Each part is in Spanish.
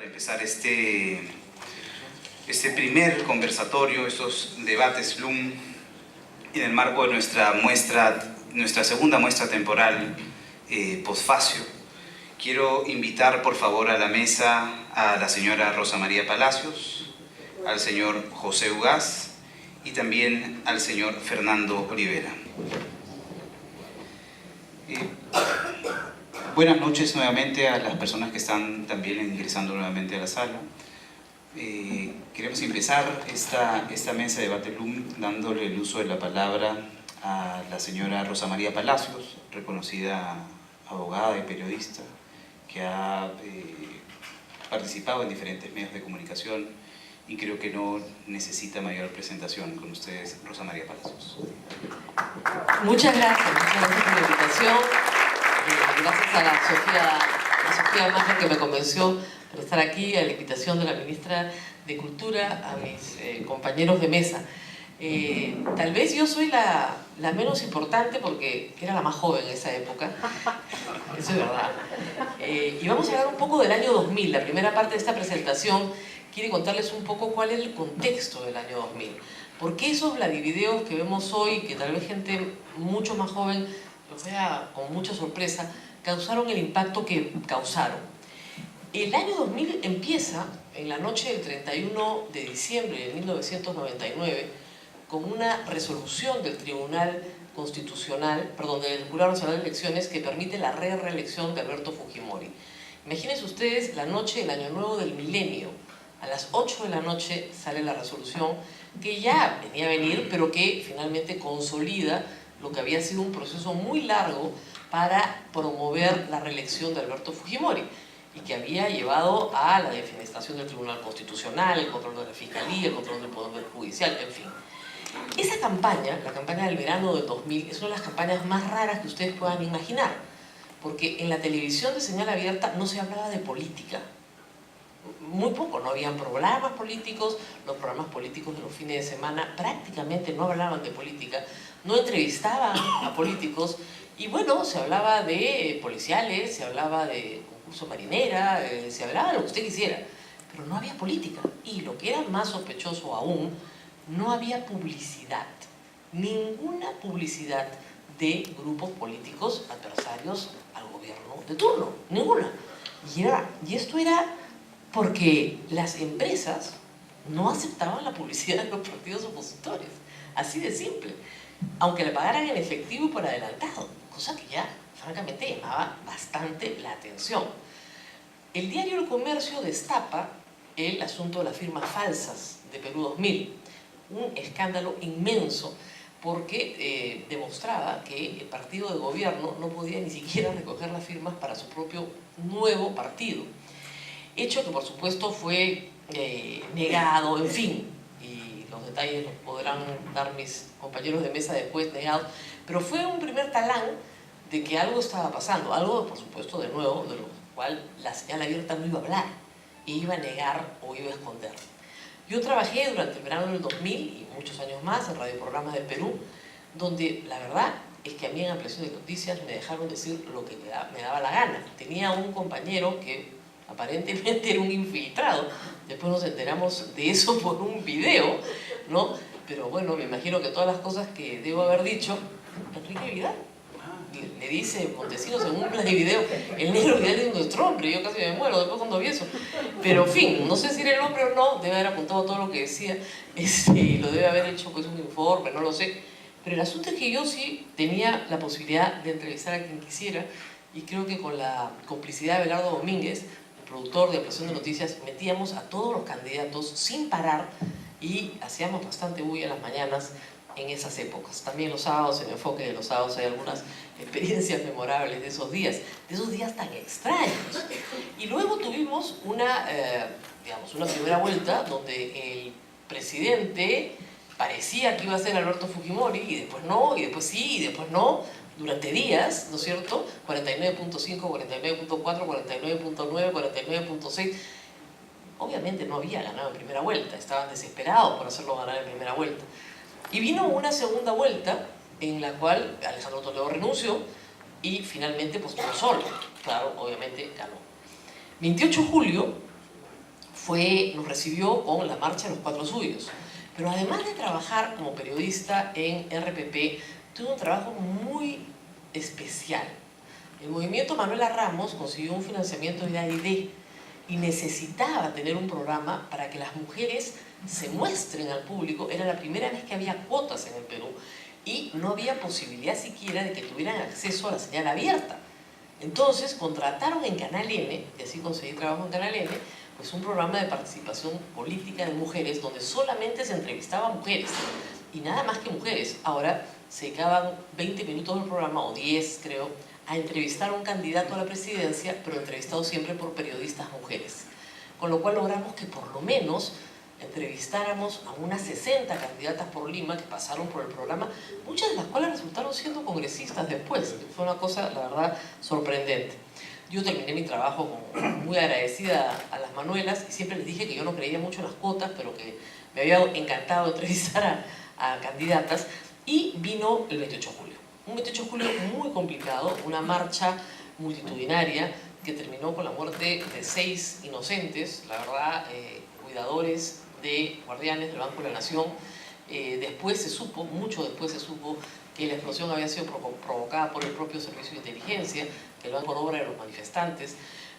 Empezar este primer conversatorio, estos debates Bloom, en el marco de nuestra segunda muestra temporal Posfacio. Quiero invitar por favor a la mesa a la señora Rosa María Palacios, al señor José Ugaz y también al señor Fernando Olivera. Buenas noches nuevamente a las personas que están también ingresando nuevamente a la sala. Queremos empezar esta mesa de debate Bloom dándole el uso de la palabra a la señora Rosa María Palacios, reconocida abogada y periodista, que ha participado en diferentes medios de comunicación y creo que no necesita mayor presentación. Con ustedes, Rosa María Palacios. Muchas gracias por la invitación. Gracias a la Sofía Maja que me convenció por estar aquí, a la invitación de la ministra de Cultura, a mis compañeros de mesa. Tal vez yo soy la menos importante porque era la más joven en esa época, eso es verdad. Y vamos a hablar un poco del año 2000. La primera parte de esta presentación quiere contarles un poco cuál es el contexto del año 2000. ¿Por qué esos Vladivideos que vemos hoy, que tal vez gente mucho más joven los vea con mucha sorpresa, causaron el impacto que causaron? El año 2000 empieza en la noche del 31 de diciembre de 1999 con una resolución del Tribunal Constitucional, perdón, del Jurado Nacional de Elecciones que permite la reelección de Alberto Fujimori. Imagínense ustedes la noche del Año Nuevo del Milenio. A las 8 de la noche sale la resolución que ya venía a venir, pero que finalmente consolida lo que había sido un proceso muy largo para promover la reelección de Alberto Fujimori y que había llevado a la defenestración del Tribunal Constitucional, el control de la Fiscalía, el control del Poder Judicial, en fin. Esa campaña, la campaña del verano del 2000, es una de las campañas más raras que ustedes puedan imaginar, porque en la televisión de señal abierta no se hablaba de política. Muy poco, no habían programas políticos, los programas políticos de los fines de semana prácticamente no hablaban de política, no entrevistaban a políticos y bueno, se hablaba de policiales, se hablaba de concurso marinera, se hablaba de lo que usted quisiera, pero no había política. Y lo que era más sospechoso aún, no había publicidad, ninguna publicidad de grupos políticos adversarios al gobierno de turno, ninguna. Y esto era porque las empresas no aceptaban la publicidad de los partidos opositores, así de simple, aunque le pagaran en efectivo y por adelantado, cosa que ya francamente llamaba bastante la atención. El diario El Comercio destapa el asunto de las firmas falsas de Perú 2000, un escándalo inmenso porque demostraba que el partido de gobierno no podía ni siquiera recoger las firmas para su propio nuevo partido. Hecho que por supuesto fue negado, en fin, y los detalles los podrán dar mis compañeros de mesa después, negados, pero fue un primer talán de que algo estaba pasando, algo por supuesto de nuevo, de lo cual la señal abierta no iba a hablar, e iba a negar o iba a esconder. Yo trabajé durante el verano del 2000 y muchos años más en radioprogramas del Perú, donde la verdad es que a mí en Ampliación de Noticias me dejaron decir lo que me daba la gana. Tenía un compañero que aparentemente era un infiltrado, después nos enteramos de eso por un video, ¿no? Pero bueno, me imagino que todas las cosas que debo haber dicho, Enrique Vidal, le dice Montesinos en un video, el negro Vidal es nuestro hombre, yo casi me muero después cuando vi eso. Pero en fin, no sé si era el hombre o no, debe haber apuntado todo lo que decía, lo debe haber hecho pues un informe, no lo sé. Pero el asunto es que yo sí tenía la posibilidad de entrevistar a quien quisiera y creo que con la complicidad de Belardo Domínguez, productor de Ampliación de Noticias, metíamos a todos los candidatos sin parar y hacíamos bastante bulla en las mañanas en esas épocas. También los sábados, en el enfoque de los sábados, hay algunas experiencias memorables de esos días tan extraños. Y luego tuvimos una primera vuelta donde el presidente parecía que iba a ser Alberto Fujimori y después no, y después sí, y después no, durante días, ¿no es cierto? 49.5, 49.4, 49.9, 49.6. Obviamente no había ganado en primera vuelta, estaban desesperados por hacerlo ganar en primera vuelta. Y vino una segunda vuelta en la cual Alejandro Toledo renunció y finalmente pues no solo, claro, obviamente ganó. 28 de julio nos recibió con la Marcha de los Cuatro Suyos. Pero además de trabajar como periodista en RPP, tuvo un trabajo muy especial. El movimiento Manuela Ramos consiguió un financiamiento de AID y necesitaba tener un programa para que las mujeres se muestren al público. Era la primera vez que había cuotas en el Perú y no había posibilidad siquiera de que tuvieran acceso a la señal abierta. Entonces contrataron en Canal N, y así conseguí trabajo en Canal N, pues un programa de participación política de mujeres donde solamente se entrevistaba a mujeres y nada más que mujeres. Ahora se dedicaban 20 minutos del programa, o 10 creo, a entrevistar a un candidato a la presidencia, pero entrevistado siempre por periodistas mujeres. Con lo cual logramos que por lo menos entrevistáramos a unas 60 candidatas por Lima que pasaron por el programa, muchas de las cuales resultaron siendo congresistas después. Fue una cosa, la verdad, sorprendente. Yo terminé mi trabajo muy agradecida a las Manuelas y siempre les dije que yo no creía mucho en las cuotas, pero que me había encantado entrevistar a candidatas. Y vino el 28 de julio. Un 28 de julio muy complicado, una marcha multitudinaria que terminó con la muerte de 6 inocentes, la verdad, cuidadores de guardianes del Banco de la Nación. Después se supo, mucho después se supo, que la explosión había sido provocada por el propio servicio de inteligencia, que lo han por obra de los manifestantes.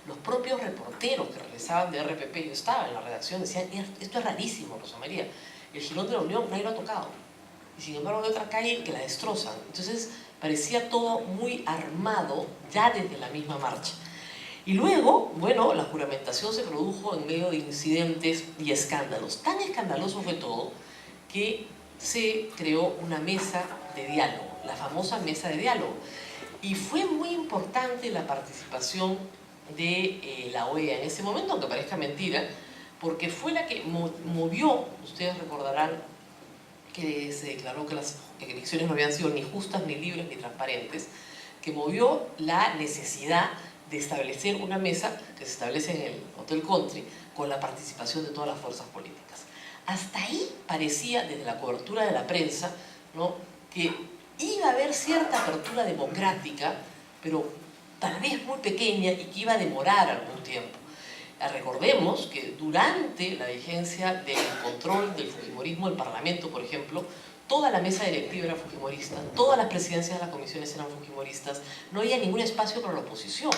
Los propios reporteros que regresaban de RPP, yo estaba en la redacción, decían: esto es rarísimo, Rosa María, el Jirón de la Unión nadie lo ha tocado, y sin embargo hay otra calle que la destrozan. Entonces parecía todo muy armado ya desde la misma marcha. Y luego, bueno, la juramentación se produjo en medio de incidentes y escándalos. Tan escandaloso fue todo que se creó una mesa de diálogo, la famosa mesa de diálogo. Y fue muy importante la participación de la OEA en ese momento, aunque parezca mentira, porque fue la que movió, ustedes recordarán que se declaró que las elecciones no habían sido ni justas, ni libres, ni transparentes, que movió la necesidad de establecer una mesa que se establece en el Hotel Country con la participación de todas las fuerzas políticas. Hasta ahí parecía, desde la cobertura de la prensa, ¿no?, que iba a haber cierta apertura democrática, pero tal vez muy pequeña y que iba a demorar algún tiempo. Recordemos que durante la vigencia del control del fujimorismo del Parlamento, por ejemplo, toda la mesa directiva era fujimorista, todas las presidencias de las comisiones eran fujimoristas, no había ningún espacio para la oposición,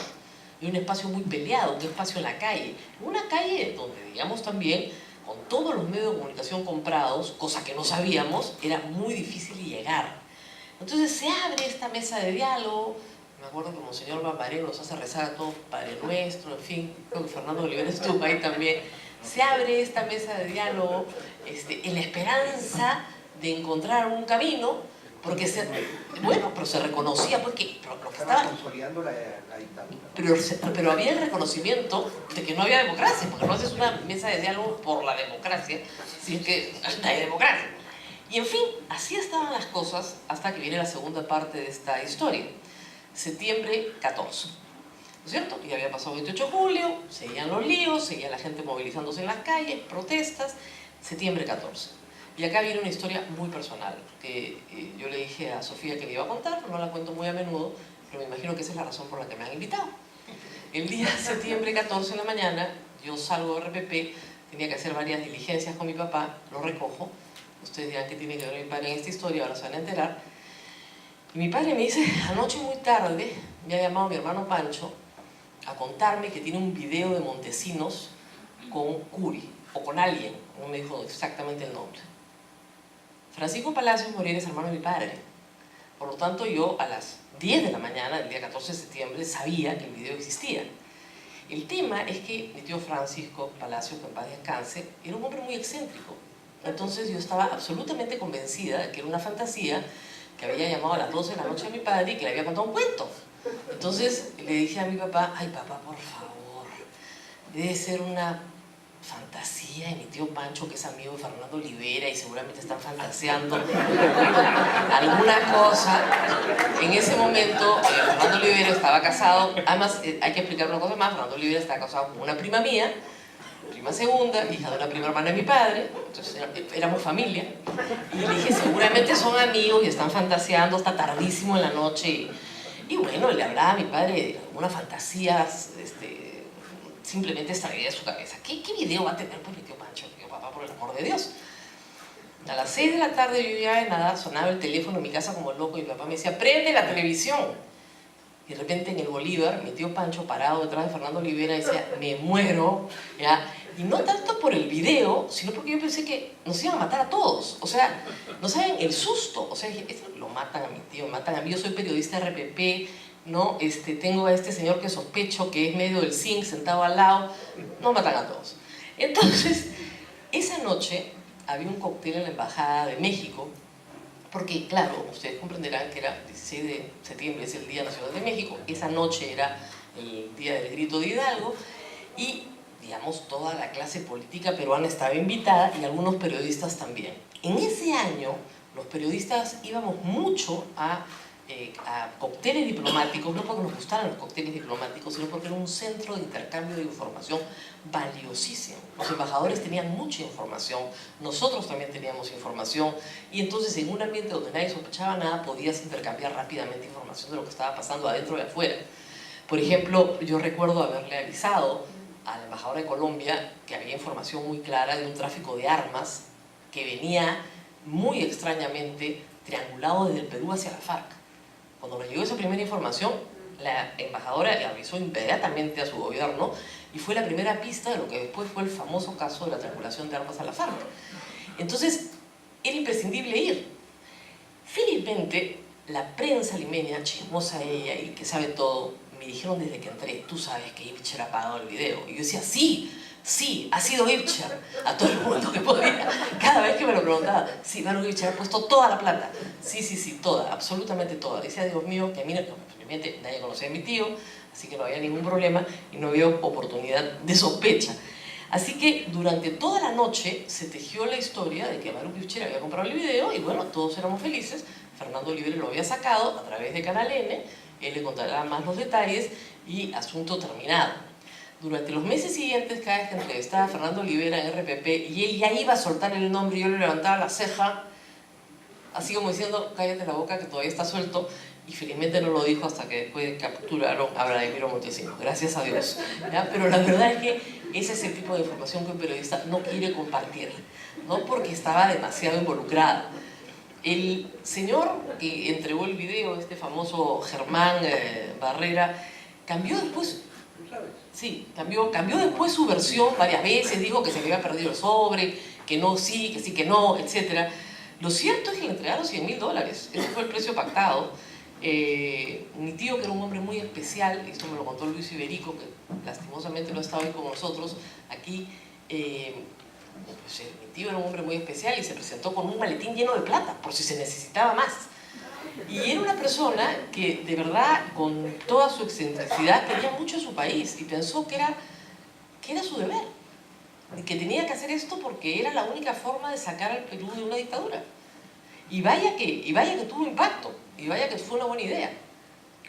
había un espacio muy peleado, un espacio en la calle, una calle donde, digamos, también, con todos los medios de comunicación comprados, cosa que no sabíamos, era muy difícil llegar. Entonces se abre esta mesa de diálogo. Me acuerdo que Monseñor Bambarén nos hace rezar a todos Padre Nuestro, en fin, creo que Fernando Olivera estuvo ahí también. Se abre esta mesa de diálogo en la esperanza de encontrar un camino, porque pero se reconocía porque lo que estaba consolidando la dictadura. Pero había el reconocimiento de que no había democracia, porque no haces una mesa de diálogo por la democracia, sino que no hay democracia. Y en fin, así estaban las cosas hasta que viene la segunda parte de esta historia. Septiembre 14, ¿no es cierto? Ya había pasado el 28 de julio, seguían los líos, seguía la gente movilizándose en las calles, protestas. Septiembre 14. Y acá viene una historia muy personal, que yo le dije a Sofía que le iba a contar, pero no la cuento muy a menudo, pero me imagino que esa es la razón por la que me han invitado. El día de septiembre 14 en la mañana, yo salgo de RPP, tenía que hacer varias diligencias con mi papá, lo recojo. Ustedes dirán que tiene que ver mi padre en esta historia, ahora se van a enterar. Y mi padre me dice: anoche muy tarde me ha llamado mi hermano Pancho a contarme que tiene un video de Montesinos con Curi, o con alguien, no me dijo exactamente el nombre. Francisco Palacios Moreira es hermano de mi padre. Por lo tanto, yo a las 10 de la mañana del día 14 de septiembre sabía que el video existía. El tema es que mi tío Francisco Palacios, que en paz descanse, era un hombre muy excéntrico. Entonces yo estaba absolutamente convencida de que era una fantasía, que había llamado a las 12 de la noche a mi padre y que le había contado un cuento. Entonces le dije a mi papá: ay papá, por favor, debe ser una fantasía, y mi tío Pancho, que es amigo de Fernando Olivera y seguramente están fantaseando alguna cosa. En ese momento Fernando Olivera estaba casado, además hay que explicar una cosa más, Fernando Olivera estaba casado con una prima mía, prima segunda, hija de una prima hermana de mi padre, entonces éramos familia, y le dije: seguramente son amigos y están fantaseando hasta tardísimo en la noche. Y bueno, le hablaba a mi padre de algunas fantasías simplemente esta idea de su cabeza. ¿Qué video va a tener pues mi tío Pancho? Mi tío papá, por el amor de Dios. A las 6 de la tarde yo ya de nada, sonaba el teléfono en mi casa como loco y mi papá me decía, prende la televisión. Y de repente en el Bolívar, mi tío Pancho parado detrás de Fernando Olivera decía, me muero, ¿ya? Y no tanto por el video, sino porque yo pensé que nos iban a matar a todos. O sea, no saben el susto. O sea, esto lo matan a mi tío, me matan a mí. Yo soy periodista de RPP, ¿no? Tengo a este señor que sospecho que es medio del zinc sentado al lado. No matan a todos. Entonces, esa noche había un cóctel en la Embajada de México, porque, claro, ustedes comprenderán que era 16 de septiembre, es el Día Nacional de México, esa noche era el Día del Grito de Hidalgo, y, digamos, toda la clase política peruana estaba invitada y algunos periodistas también. En ese año, los periodistas íbamos mucho a cócteles diplomáticos, no porque nos gustaran los cócteles diplomáticos, sino porque era un centro de intercambio de información valiosísimo. Los embajadores tenían mucha información, nosotros también teníamos información, y entonces en un ambiente donde nadie sospechaba nada, podías intercambiar rápidamente información de lo que estaba pasando adentro y afuera. Por ejemplo, yo recuerdo haberle avisado al embajador de Colombia que había información muy clara de un tráfico de armas que venía muy extrañamente triangulado desde el Perú hacia la FARC. Cuando nos llegó esa primera información, la embajadora le avisó inmediatamente a su gobierno y fue la primera pista de lo que después fue el famoso caso de la triangulación de armas a la FARC. Entonces, era imprescindible ir. Felizmente, la prensa limeña, chismosa ella y que sabe todo, me dijeron desde que entré, tú sabes que Ibcher ha pagado el video. Y yo decía, sí, ha sido Ibcher, a todo el mundo que podía. Cada vez que me lo preguntaba, sí, Baruch Ibcher ha puesto toda la plata. Sí, toda, absolutamente toda. Decía, Dios mío, que a mí, obviamente, nadie conocía a mi tío, así que no había ningún problema y no había oportunidad de sospecha. Así que durante toda la noche se tejió la historia de que Baruch Ibcher había comprado el video y bueno, todos éramos felices. Fernando Olivera lo había sacado a través de Canal N, él le contará más los detalles y asunto terminado. Durante los meses siguientes, cada vez que entrevistaba a Fernando Olivera en RPP y él ya iba a soltar el nombre y yo le levantaba la ceja, así como diciendo, cállate la boca que todavía está suelto, y felizmente no lo dijo hasta que después capturaron a Vladimiro Montesinos, gracias a Dios. ¿Ya? Pero la verdad es que ese es el tipo de información que un periodista no quiere compartir, ¿no? Porque estaba demasiado involucrado. El señor que entregó el video, este famoso Germán Barrera, cambió después, sí, cambió después su versión varias veces, dijo que se le había perdido el sobre, que no, sí, que no, etc. Lo cierto es que le entregaron $100.000, ese fue el precio pactado. Mi tío, que era un hombre muy especial, esto me lo contó Luis Iberico, que lastimosamente no está hoy con nosotros aquí, pues, mi tío era un hombre muy especial y se presentó con un maletín lleno de plata, por si se necesitaba más. Y era una persona que, de verdad, con toda su excentricidad, quería mucho a su país y pensó que era su deber, y que tenía que hacer esto porque era la única forma de sacar al Perú de una dictadura. Y vaya que tuvo impacto, y vaya que fue una buena idea.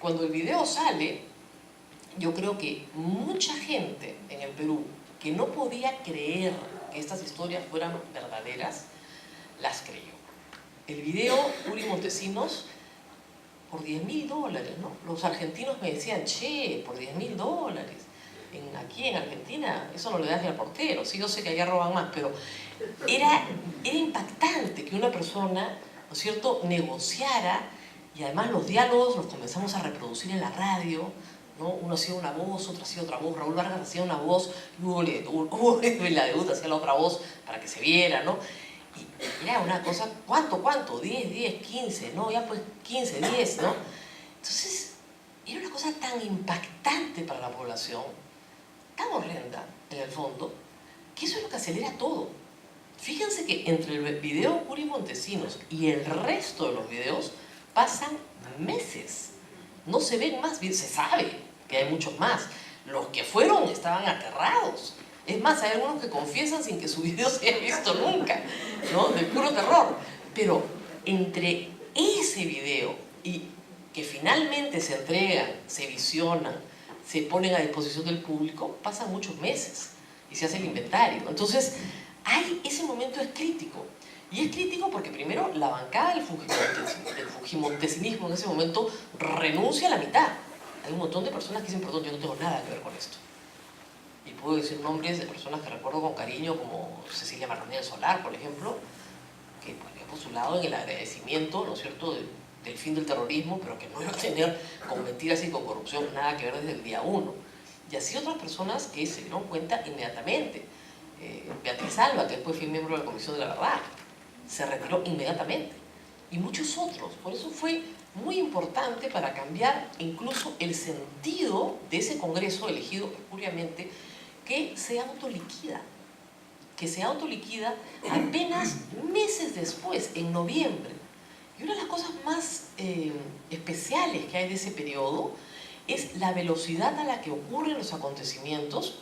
Cuando el video sale, yo creo que mucha gente en el Perú que no podía creer que estas historias fueran verdaderas, las creyó. El video, Uri Montesinos, por $10.000, ¿no? Los argentinos me decían, che, por $10.000, aquí en Argentina eso no le das ni al portero. Sí, yo sé que allá roban más, pero era impactante que una persona, ¿no es cierto?, negociara, y además los diálogos los comenzamos a reproducir en la radio, ¿no? Uno hacía una voz, otro hacía otra voz, Raúl Vargas hacía una voz, y Hugo Villadegut hacía la otra voz para que se viera, ¿no? Y era una cosa, ¿cuánto? 10, 15, ¿no? Ya pues 15, 10, ¿no? Entonces, era una cosa tan impactante para la población, tan horrenda en el fondo, que eso es lo que acelera todo. Fíjense que entre el video Uri Montesinos y el resto de los videos pasan meses. No se ven más, se sabe que hay muchos más. Los que fueron estaban aterrados. Es más, hay algunos que confiesan sin que su video se haya visto nunca, ¿no? De puro terror. Pero entre ese video y que finalmente se entregan, se visionan, se ponen a disposición del público, pasan muchos meses y se hace el inventario. Entonces, ese momento es crítico. Y es crítico porque primero la bancada del fujimontesinismo en ese momento renuncia a la mitad. Hay un montón de personas que dicen, perdón, yo no tengo nada que ver con esto. y puedo decir nombres de personas que recuerdo con cariño, como Cecilia Martínez Solar, por ejemplo, que había postulado en el agradecimiento, ¿no es cierto?, del fin del terrorismo, pero que no iba a tener con mentiras y con corrupción nada que ver desde el día 1. Y así otras personas que se dieron cuenta inmediatamente. Beatriz Alba, que después fue miembro de la Comisión de la Verdad, se retiró inmediatamente. Y muchos otros. Por eso fue muy importante para cambiar incluso el sentido de ese Congreso elegido espuriamente, que se autoliquida. Que se autoliquida apenas meses después, en noviembre. Y una de las cosas más especiales que hay de ese periodo es la velocidad a la que ocurren los acontecimientos.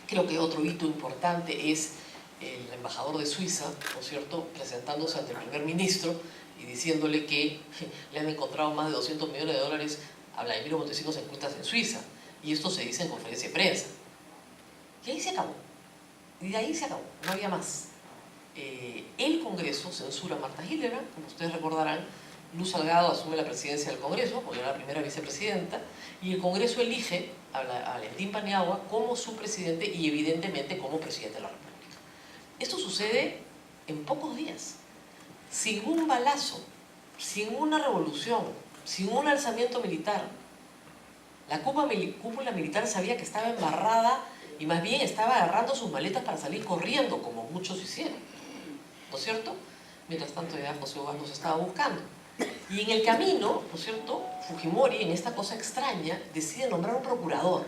Creo que otro hito importante es el embajador de Suiza, ¿no es cierto?, presentándose ante el primer ministro y diciéndole que le han encontrado más de 200 millones de dólares a Vladimiro Montesinos en cuentas en Suiza. Y esto se dice en conferencia de prensa. Y ahí se acabó. Y de ahí se acabó, no había más. El Congreso censura a Marta Hillebrand, como ustedes recordarán. Luz Salgado asume la presidencia del Congreso, porque era la primera vicepresidenta, y el Congreso elige a Valentín Paniagua como su presidente y evidentemente como presidente de la República. Esto sucede en pocos días, sin un balazo, sin una revolución, sin un alzamiento militar. La cúpula militar sabía que estaba embarrada y más bien estaba agarrando sus maletas para salir corriendo, como muchos hicieron, ¿no es cierto? Mientras tanto ya José Ugaz nos estaba buscando. Y en el camino, ¿no es cierto?, Fujimori, en esta cosa extraña, decide nombrar un procurador.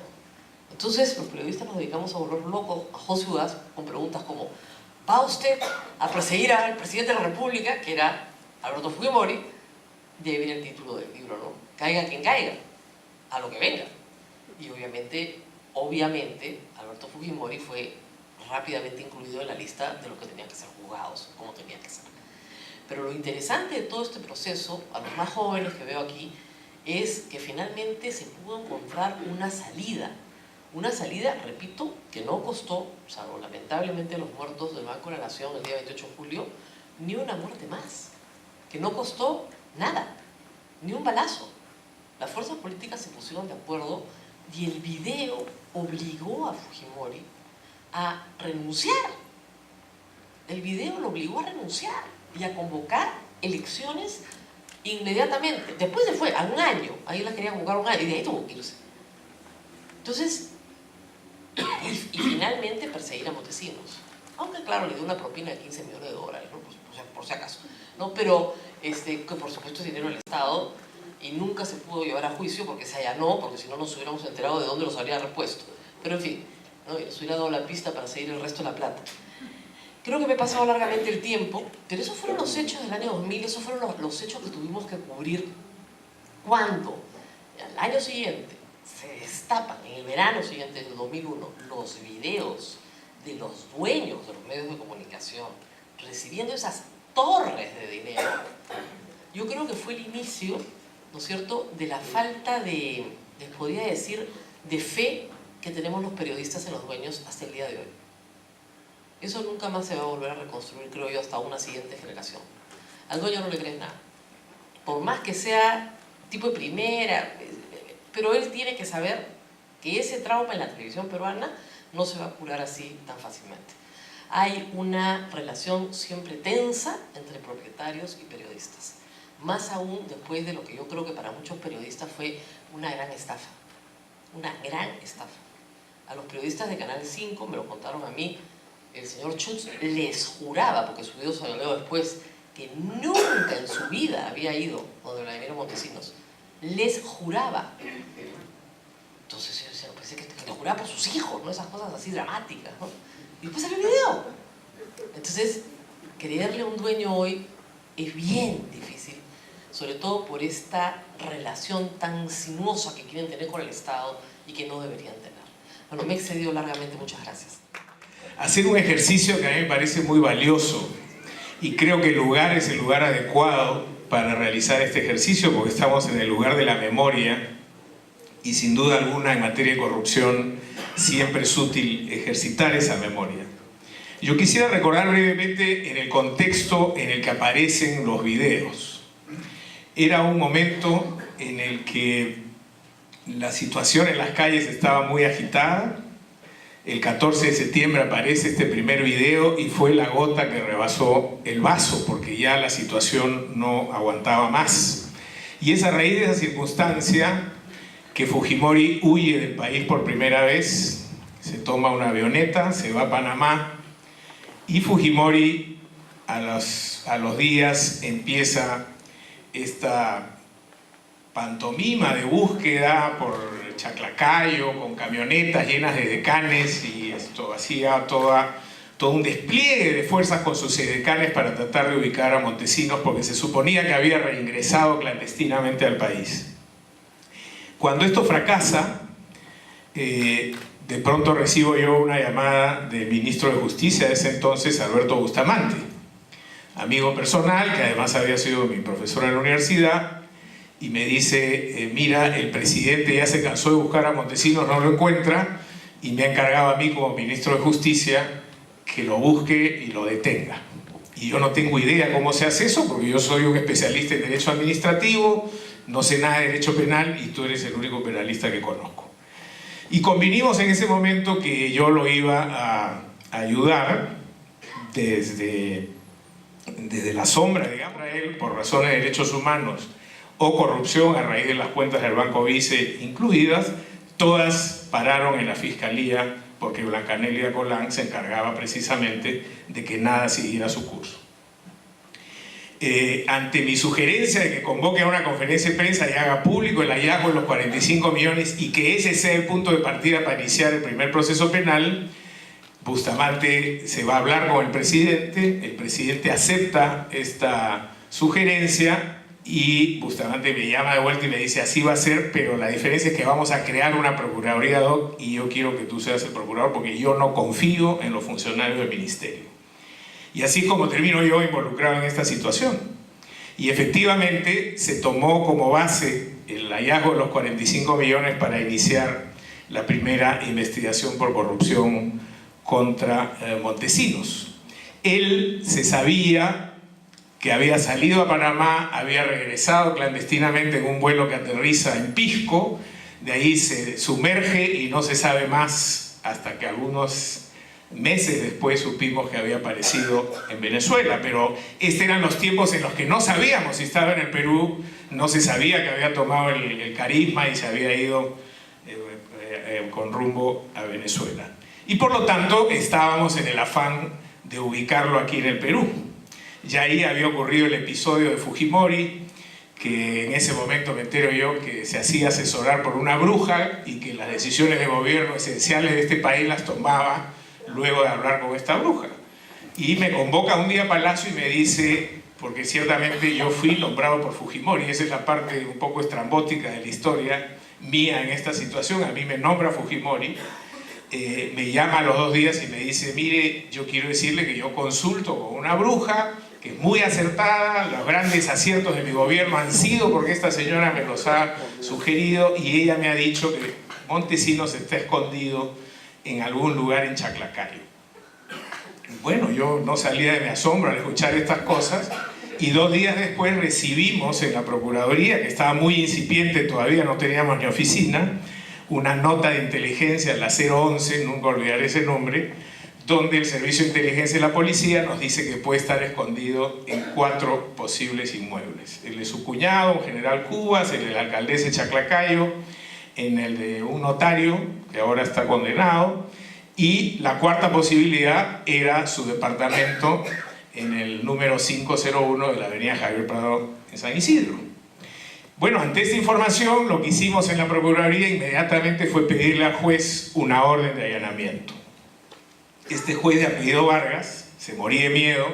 Entonces los periodistas nos dedicamos a volver locos a José Ugaz con preguntas como: ¿va usted a perseguir al presidente de la República, que era Alberto Fujimori? Y ahí viene el título del libro, ¿no? Caiga quien caiga, a lo que venga. Y obviamente, Alberto Fujimori fue rápidamente incluido en la lista de los que tenían que ser juzgados, como tenían que ser. Pero lo interesante de todo este proceso, a los más jóvenes que veo aquí, es que finalmente se pudo encontrar una salida, repito, que no costó, salvo lamentablemente los muertos del Banco de la Nación el día 28 de julio, ni una muerte más, que no costó nada, ni un balazo. Las fuerzas políticas se pusieron de acuerdo y el video obligó a Fujimori a renunciar. El video lo obligó a renunciar y a convocar elecciones inmediatamente. Después se fue, a un año, ahí la quería convocar un año, y de ahí tuvo que irse. Entonces, y finalmente perseguir a Montesinos. Aunque claro, le dio una propina de 15 millones de dólares, ¿no? Pues, por si acaso, ¿no? Pero, que por supuesto es dinero del Estado, y nunca se pudo llevar a juicio porque se allanó, porque si no nos hubiéramos enterado de dónde los habría repuesto. Pero en fin, ¿no?, y nos hubiera dado la pista para seguir el resto de la plata. Creo que me he pasado largamente el tiempo, pero esos fueron los hechos del año 2000, esos fueron los hechos que tuvimos que cubrir cuando al año siguiente se destapan, en el verano siguiente del 2001, los videos de los dueños de los medios de comunicación recibiendo esas torres de dinero. Yo creo que fue el inicio, ¿no es cierto?, de la falta de, les podría decir, de fe que tenemos los periodistas en los dueños hasta el día de hoy. Eso nunca más se va a volver a reconstruir, creo yo, hasta una siguiente generación. Al dueño no le crees nada. Por más que sea tipo de primera, pero él tiene que saber que ese trauma en la televisión peruana no se va a curar así tan fácilmente. Hay una relación siempre tensa entre propietarios y periodistas. Más aún después de lo que yo creo que para muchos periodistas fue una gran estafa. Una gran estafa. A los periodistas de Canal 5, me lo contaron a mí, el señor Schutz les juraba, porque su video se lo leo después, que nunca en su vida había ido donde Vladimiro Montesinos. Les juraba. Entonces yo decía, parece que te juraba por sus hijos, ¿no? Esas cosas así dramáticas, ¿no? Y después salió el video. Entonces, creerle a un dueño hoy es bien difícil, sobre todo por esta relación tan sinuosa que quieren tener con el Estado y que no deberían tener. Bueno, me he excedido largamente, muchas gracias. Hacer un ejercicio que a mí me parece muy valioso y creo que el lugar es el lugar adecuado para realizar este ejercicio porque estamos en el lugar de la memoria y sin duda alguna en materia de corrupción siempre es útil ejercitar esa memoria. Yo quisiera recordar brevemente en el contexto en el que aparecen los videos. Era un momento en el que la situación en las calles estaba muy agitada, El 14 de septiembre aparece este primer video y fue la gota que rebasó el vaso, porque ya la situación no aguantaba más. Y es a raíz de esa circunstancia que Fujimori huye del país por primera vez, se toma una avioneta, se va a Panamá, y Fujimori a los días empieza esta pantomima de búsqueda por Chaclacayo, con camionetas llenas de decanes, y esto hacía todo un despliegue de fuerzas con sus decanes para tratar de ubicar a Montesinos, porque se suponía que había reingresado clandestinamente al país. Cuando esto fracasa, de pronto recibo yo una llamada del ministro de Justicia de ese entonces, Alberto Bustamante, amigo personal, que además había sido mi profesor en la universidad, y me dice, mira, el presidente ya se cansó de buscar a Montesinos, no lo encuentra, y me ha encargado a mí como ministro de Justicia que lo busque y lo detenga. Y yo no tengo idea cómo se hace eso, porque yo soy un especialista en derecho administrativo, no sé nada de derecho penal, y tú eres el único penalista que conozco. Y convinimos en ese momento que yo lo iba a ayudar desde la sombra, digamos, a él, por razones de derechos humanos o corrupción a raíz de las cuentas del Banco Vice incluidas. Todas pararon en la Fiscalía porque Blanca Nelia Colán se encargaba precisamente de que nada siguiera su curso. Ante mi sugerencia de que convoque a una conferencia de prensa y haga público el hallazgo de los 45 millones y que ese sea el punto de partida para iniciar el primer proceso penal, Bustamante se va a hablar con el presidente acepta esta sugerencia, y Bustamante me llama de vuelta y me dice, así va a ser, pero la diferencia es que vamos a crear una Procuraduría ad hoc y yo quiero que tú seas el procurador porque yo no confío en los funcionarios del ministerio. Y así es como termino yo involucrado en esta situación. Y efectivamente se tomó como base el hallazgo de los 45 millones para iniciar la primera investigación por corrupción contra Montesinos. Él se sabía que había salido a Panamá, había regresado clandestinamente en un vuelo que aterriza en Pisco, de ahí se sumerge y no se sabe más hasta que algunos meses después supimos que había aparecido en Venezuela, pero estos eran los tiempos en los que no sabíamos si estaba en el Perú, no se sabía que había tomado el carisma y se había ido con rumbo a Venezuela. Y por lo tanto estábamos en el afán de ubicarlo aquí en el Perú. Ya ahí había ocurrido el episodio de Fujimori, que en ese momento me entero yo que se hacía asesorar por una bruja y que las decisiones de gobierno esenciales de este país las tomaba luego de hablar con esta bruja. Y me convoca un día a Palacio y me dice, porque ciertamente yo fui nombrado por Fujimori, esa es la parte un poco estrambótica de la historia mía en esta situación, a mí me nombra Fujimori, me llama a los 2 días y me dice, mire, yo quiero decirle que yo consulto con una bruja, que es muy acertada, los grandes aciertos de mi gobierno han sido porque esta señora me los ha sugerido y ella me ha dicho que Montesinos está escondido en algún lugar en Chaclacayo. Bueno, yo no salía de mi asombro al escuchar estas cosas y 2 días después recibimos en la Procuraduría, que estaba muy incipiente, todavía no teníamos ni oficina, una nota de inteligencia, la 011, nunca olvidaré ese nombre, donde el Servicio de Inteligencia de la Policía nos dice que puede estar escondido en 4 posibles inmuebles. El de su cuñado, un general Cubas, el de la alcaldesa de Chaclacayo, en el de un notario, que ahora está condenado, y la 4ª posibilidad era su departamento en el número 501 de la avenida Javier Prado en San Isidro. Bueno, ante esta información, lo que hicimos en la Procuraduría inmediatamente fue pedirle al juez una orden de allanamiento. Este juez de apellido Vargas se moría de miedo,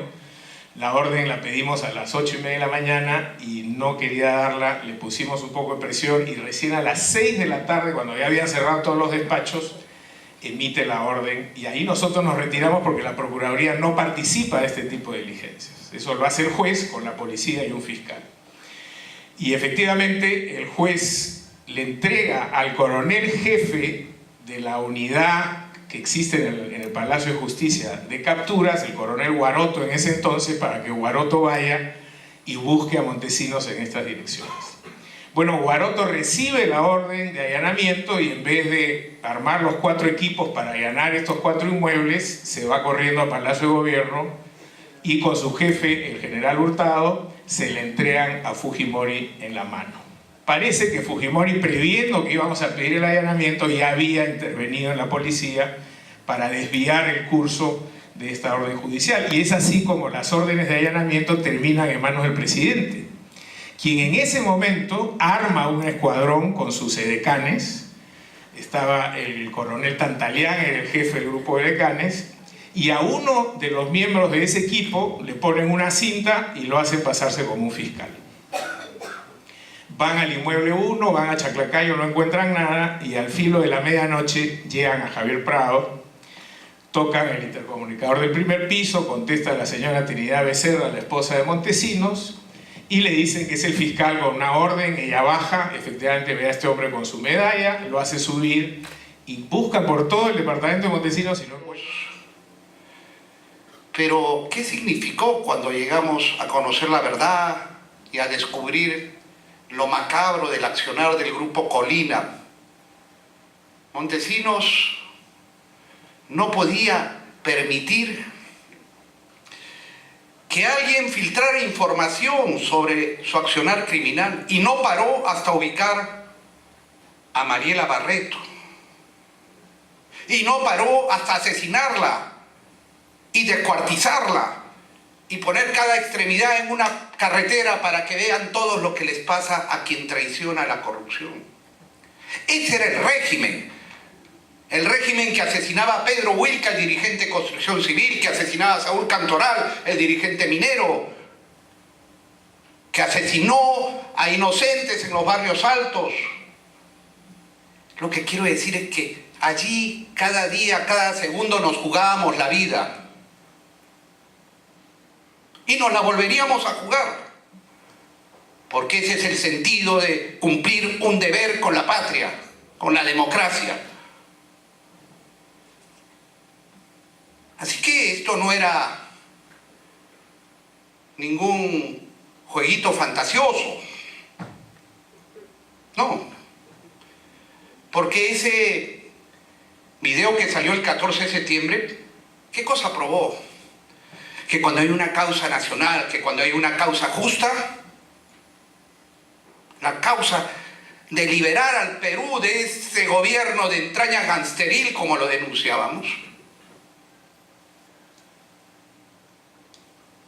la orden la pedimos a las 8:30 de la mañana y no quería darla, le pusimos un poco de presión y recién a las 6 de la tarde, cuando ya habían cerrado todos los despachos, emite la orden y ahí nosotros nos retiramos porque la Procuraduría no participa de este tipo de diligencias. Eso lo hace el juez con la policía y un fiscal. Y efectivamente el juez le entrega al coronel jefe de la unidad que existe en el Palacio de Justicia de capturas, el coronel Guaroto en ese entonces, para que Guaroto vaya y busque a Montesinos en estas direcciones. Bueno, Guaroto recibe la orden de allanamiento y en vez de armar los 4 equipos para allanar estos 4 inmuebles, se va corriendo a Palacio de Gobierno y con su jefe, el general Hurtado, se le entregan a Fujimori en la mano. Parece que Fujimori, previendo que íbamos a pedir el allanamiento, ya había intervenido en la policía para desviar el curso de esta orden judicial. Y es así como las órdenes de allanamiento terminan en manos del presidente, quien en ese momento arma un escuadrón con sus edecanes. Estaba el coronel Tantalián, era el jefe del grupo de edecanes, y a uno de los miembros de ese equipo le ponen una cinta y lo hacen pasarse como un fiscal. Van al inmueble 1, van a Chaclacayo, no encuentran nada, y al filo de la medianoche llegan a Javier Prado, tocan el intercomunicador del primer piso, contesta la señora Trinidad Becerra, la esposa de Montesinos, y le dicen que es el fiscal con una orden. Ella baja, efectivamente ve a este hombre con su medalla, lo hace subir y busca por todo el departamento de Montesinos y no encuentra. Pero, ¿qué significó cuando llegamos a conocer la verdad y a descubrir lo macabro del accionar del grupo Colina? Montesinos no podía permitir que alguien filtrara información sobre su accionar criminal y no paró hasta ubicar a Mariela Barreto. Y no paró hasta asesinarla y descuartizarla y poner cada extremidad en una carretera para que vean todos lo que les pasa a quien traiciona la corrupción. Ese era el régimen. El régimen que asesinaba a Pedro Wilca, el dirigente de Construcción Civil, que asesinaba a Saúl Cantoral, el dirigente minero, que asesinó a inocentes en los barrios altos. Lo que quiero decir es que allí, cada día, cada segundo, nos jugábamos la vida. Y nos la volveríamos a jugar. Porque ese es el sentido de cumplir un deber con la patria, con la democracia. Así que esto no era ningún jueguito fantasioso. No. Porque ese video que salió el 14 de septiembre, ¿qué cosa probó? Que cuando hay una causa nacional, que cuando hay una causa justa, la causa de liberar al Perú de ese gobierno de entraña gangsteril, como lo denunciábamos,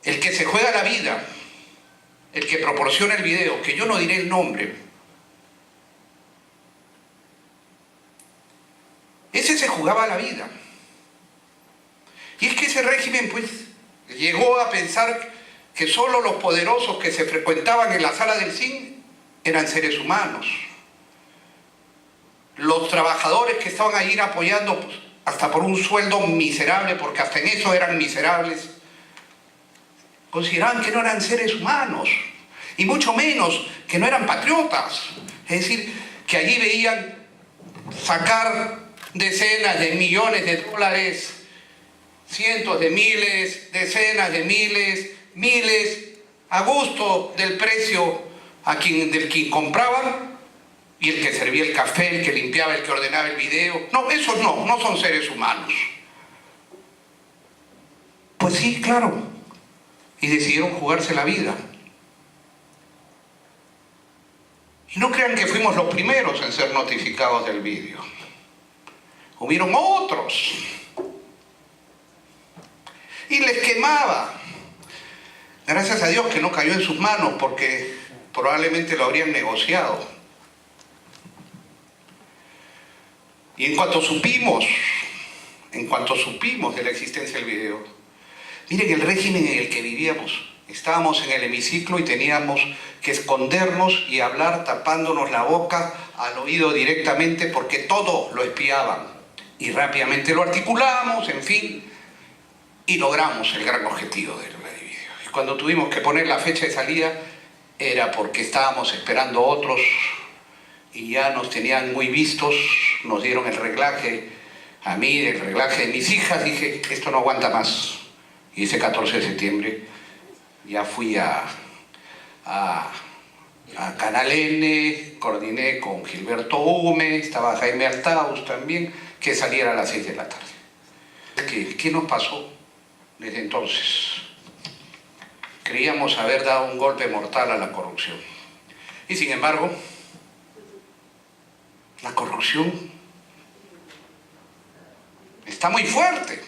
el que se juega la vida, el que proporciona el video, que yo no diré el nombre, ese se jugaba la vida. Y es que ese régimen, pues, llegó a pensar que solo los poderosos que se frecuentaban en la sala del CIN eran seres humanos. Los trabajadores que estaban ahí apoyando, pues, hasta por un sueldo miserable, porque hasta en eso eran miserables, consideraban que no eran seres humanos, y mucho menos que no eran patriotas. Es decir, que allí veían sacar decenas de millones de dólares, cientos de miles, decenas de miles, miles, a gusto del precio del quien compraban, y el que servía el café, el que limpiaba, el que ordenaba el video. No, esos no son seres humanos. Pues sí, claro. Y decidieron jugarse la vida. Y no crean que fuimos los primeros en ser notificados del vídeo. Hubieron otros. Y les quemaba. Gracias a Dios que no cayó en sus manos, porque probablemente lo habrían negociado. Y en cuanto supimos de la existencia del video, miren el régimen en el que vivíamos. Estábamos en el hemiciclo y teníamos que escondernos y hablar tapándonos la boca al oído directamente, porque todo lo espiaban. Y rápidamente lo articulamos, en fin, y logramos el gran objetivo del video. Y cuando tuvimos que poner la fecha de salida, era porque estábamos esperando otros y ya nos tenían muy vistos, nos dieron el reglaje a mí, el reglaje de mis hijas. Dije, esto no aguanta más. Y ese 14 de septiembre ya fui a a Canal N, coordiné con Gilberto Hume, estaba Jaime Altaus también, que saliera a las 6 de la tarde. ¿Qué nos pasó desde entonces? Creíamos haber dado un golpe mortal a la corrupción. Y sin embargo, la corrupción está muy fuerte.